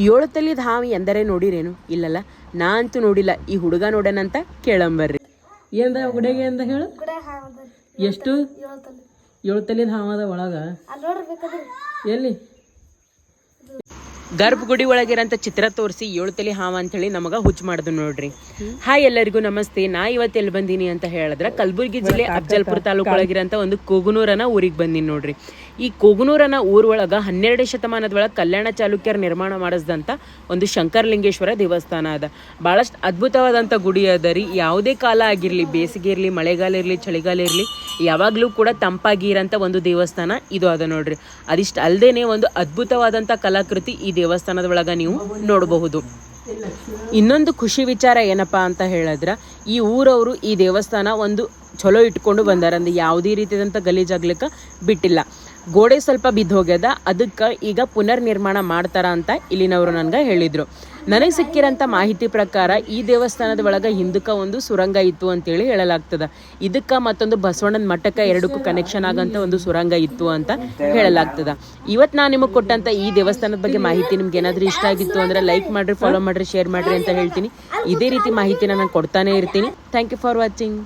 7 ತಲೆದ ಹಾವು ಎಂದರೆ ನೋಡಿರೇನು? ಇಲ್ಲಲ್ಲ, ನಾ ಅಂತೂ ನೋಡಿಲ್ಲ. ಈ ಹುಡುಗ ನೋಡನಂತ ಕೇಳಂಬರ್ರಿ. ಏನದ ಗುಡಿಗೆ ಅಂತ ಹೇಳು? ಎಷ್ಟು? 7 ತಲೆದ ಹಾವದ ಒಳಗ ಎಲ್ಲಿ? ಗರ್ಭಗುಡಿ ಒಳಗಿರಂತ ಚಿತ್ರ ತೋರಿಸಿ 7 ತಲೆ ಹಾವ ಅಂತೇಳಿ ನಮಗ ಹುಚ್ಚು ಮಾಡಿದ್ರು ನೋಡ್ರಿ. ಹಾಯ್ ಎಲ್ಲರಿಗೂ ನಮಸ್ತೆ. ನಾ ಇವತ್ತು ಎಲ್ಲಿ ಬಂದೀನಿ ಅಂತ ಹೇಳಿದ್ರೆ ಕಲಬುರಗಿ ಜಿಲ್ಲೆ ಅಫಜಲ್ಪುರ ತಾಲೂಕು ಒಳಗಿರಂತ ಒಂದು ಕೋಗನೂರನ ಊರಿಗೆ ಬಂದೀನಿ ನೋಡ್ರಿ. ಈ ಕೋಗನೂರನ ಊರೊಳಗ 12ನೇ ಶತಮಾನದೊಳಗೆ ಕಲ್ಯಾಣ ಚಾಲುಕ್ಯರು ನಿರ್ಮಾಣ ಮಾಡಿಸಿದಂಥ ಒಂದು ಶಂಕರಲಿಂಗೇಶ್ವರ ದೇವಸ್ಥಾನ ಅದ. ಭಾಳಷ್ಟು ಅದ್ಭುತವಾದಂಥ ಗುಡಿ ಅದ ರೀ. ಯಾವುದೇ ಕಾಲ ಆಗಿರಲಿ, ಬೇಸಿಗೆ ಇರಲಿ, ಮಳೆಗಾಲ ಇರಲಿ, ಚಳಿಗಾಲ ಇರಲಿ, ಯಾವಾಗಲೂ ಕೂಡ ತಂಪಾಗಿ ಇರೋಂಥ ಒಂದು ದೇವಸ್ಥಾನ ಇದು ಅದ ನೋಡ್ರಿ. ಅದಿಷ್ಟು ಅಲ್ಲದೇನೆ ಒಂದು ಅದ್ಭುತವಾದಂಥ ಕಲಾಕೃತಿ ಈ ದೇವಸ್ಥಾನದ ಒಳಗ ನೀವು ನೋಡಬಹುದು. ಇನ್ನೊಂದು ಖುಷಿ ವಿಚಾರ ಏನಪ್ಪಾ ಅಂತ ಹೇಳಿದ್ರೆ, ಈ ಊರವರು ಈ ದೇವಸ್ಥಾನ ಒಂದು ಚಲೋ ಇಟ್ಕೊಂಡು ಬಂದಾರ. ಅಂದ್ರೆ ಯಾವುದೇ ರೀತಿಯಾದಂಥ ಗಲೀಜಾಗ್ಲಿಕ್ಕೆ ಬಿಟ್ಟಿಲ್ಲ. ಗೋಡೆ ಸ್ವಲ್ಪ ಬಿದ್ದು ಹೋಗ್ಯದ, ಅದಕ್ಕೆ ಈಗ ಪುನರ್ ನಿರ್ಮಾಣ ಮಾಡ್ತಾರ ಅಂತ ಇಲ್ಲಿನವರು ನನಗೆ ಹೇಳಿದರು. ನನಗೆ ಸಿಕ್ಕಿರೋಂಥ ಮಾಹಿತಿ ಪ್ರಕಾರ ಈ ದೇವಸ್ಥಾನದ ಒಳಗೆ ಹಿಂದಕ್ಕೆ ಒಂದು ಸುರಂಗ ಇತ್ತು ಅಂತೇಳಿ ಹೇಳಲಾಗ್ತದೆ. ಇದಕ್ಕೆ ಮತ್ತೊಂದು ಬಸವಣ್ಣನ ಮಠಕ್ಕೆ ಎರಡಕ್ಕೂ ಕನೆಕ್ಷನ್ ಆಗಂತ ಒಂದು ಸುರಂಗ ಇತ್ತು ಅಂತ ಹೇಳಲಾಗ್ತದೆ. ಇವತ್ತು ನಾನು ನಿಮಗೆ ಕೊಟ್ಟಂಥ ಈ ದೇವಸ್ಥಾನದ ಬಗ್ಗೆ ಮಾಹಿತಿ ನಿಮ್ಗೆ ಏನಾದರೂ ಇಷ್ಟ ಆಗಿತ್ತು ಅಂದರೆ ಲೈಕ್ ಮಾಡಿರಿ, ಫಾಲೋ ಮಾಡಿರಿ, ಶೇರ್ ಮಾಡಿರಿ ಅಂತ ಹೇಳ್ತೀನಿ. ಇದೇ ರೀತಿ ಮಾಹಿತಿನ ನಾನು ಕೊಡ್ತಾನೆ ಇರ್ತೀನಿ. Thank you for watching.